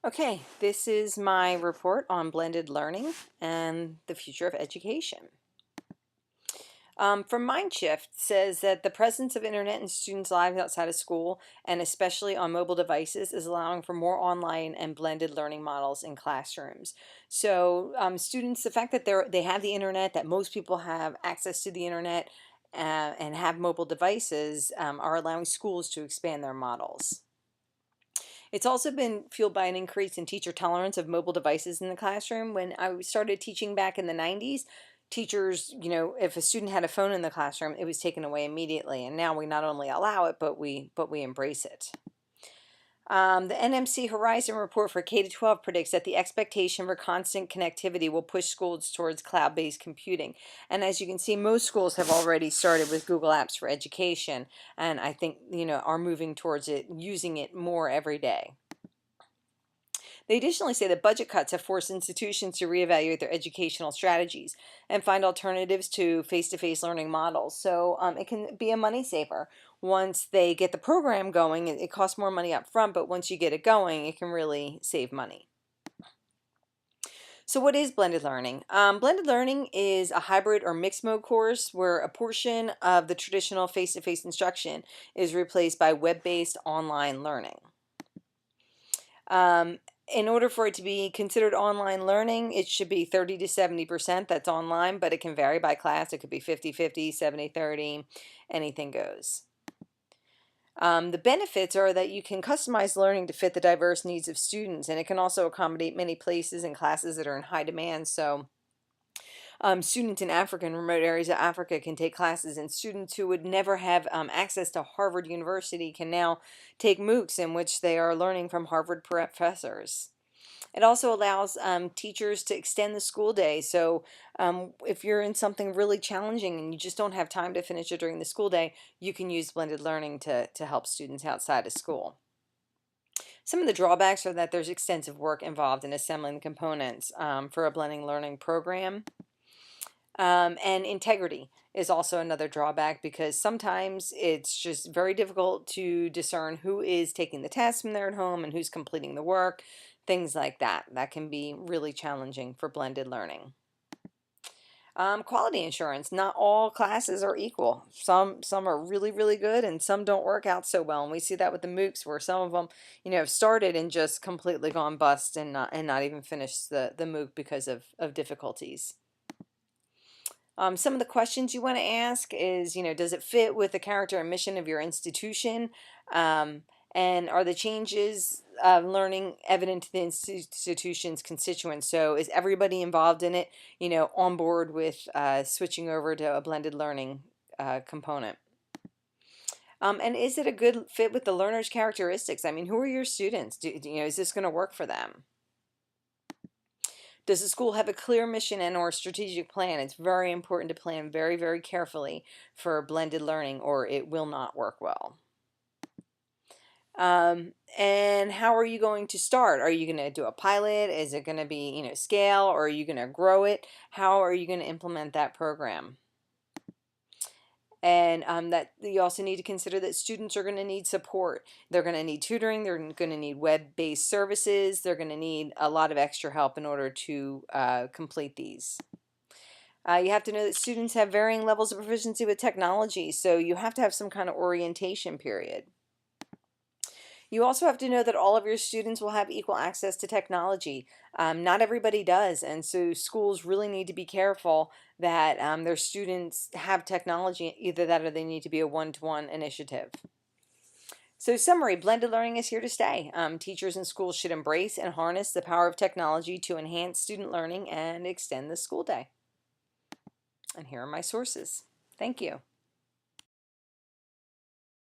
Okay, this is my report on blended learning and the future of education. From Mindshift says that the presence of internet in students' lives outside of school, and especially on mobile devices, is allowing for more online and blended learning models in classrooms. So students, the fact that they have the internet, that most people have access to the internet and have mobile devices, are allowing schools to expand their models. It's also been fueled by an increase in teacher tolerance of mobile devices in the classroom. When I started teaching back in the 90s, teachers, if a student had a phone in the classroom, it was taken away immediately. And now we not only allow it, but we embrace it. The NMC Horizon report for K-12 predicts that the expectation for constant connectivity will push schools towards cloud-based computing. And as you can see, most schools have already started with Google Apps for Education, and I think, are moving towards it, using it more every day. They additionally say that budget cuts have forced institutions to reevaluate their educational strategies and find alternatives to face-to-face learning models. So it can be a money saver. Once they get the program going, it costs more money up front, but once you get it going, it can really save money. So what is blended learning? Blended learning is a hybrid or mixed mode course where a portion of the traditional face-to-face instruction is replaced by web-based online learning. Um, in order for it to be considered online learning, it should be 30 to 70% that's online, but it can vary by class. It could be 50-50, 70-30, anything goes. The benefits are that you can customize learning to fit the diverse needs of students, and it can also accommodate many places and classes that are in high demand. So students in Africa and remote areas of Africa can take classes, and students who would never have access to Harvard University can now take MOOCs in which they are learning from Harvard professors. It also allows teachers to extend the school day. So if you're in something really challenging and you just don't have time to finish it during the school day, you can use blended learning to help students outside of school. Some of the drawbacks are that there's extensive work involved in assembling the components for a blended learning program. And integrity is also another drawback because sometimes it's just very difficult to discern who is taking the test when they're at home and who's completing the work, things like that. That can be really challenging for blended learning. Quality insurance. Not all classes are equal. Some are really good, and some don't work out so well. And we see that with the MOOCs, where some of them, have started and just completely gone bust and not even finished the MOOC because of difficulties. Some of the questions you want to ask is, does it fit with the character and mission of your institution? And are the changes of learning evident to the institution's constituents? So is everybody involved in it, on board with switching over to a blended learning component? And is it a good fit with the learner's characteristics? I mean, who are your students? Is this going to work for them? Does the school have a clear mission and or strategic plan? It's very important to plan very carefully for blended learning, or it will not work well. And how are you going to start? Are you going to do a pilot? Is it going to be, scale, or are you going to grow it? How are you going to implement that program? And that you also need to consider that students are going to need support. They're going to need tutoring. They're going to need web-based services. They're going to need a lot of extra help in order to complete these. You have to know that students have varying levels of proficiency with technology, so you have to have some kind of orientation period. You also have to know that all of your students will have equal access to technology. Not everybody does, and so schools really need to be careful that their students have technology, either that or they need to be a one-to-one initiative. So summary, blended learning is here to stay. Teachers and schools should embrace and harness the power of technology to enhance student learning and extend the school day. And here are my sources. Thank you.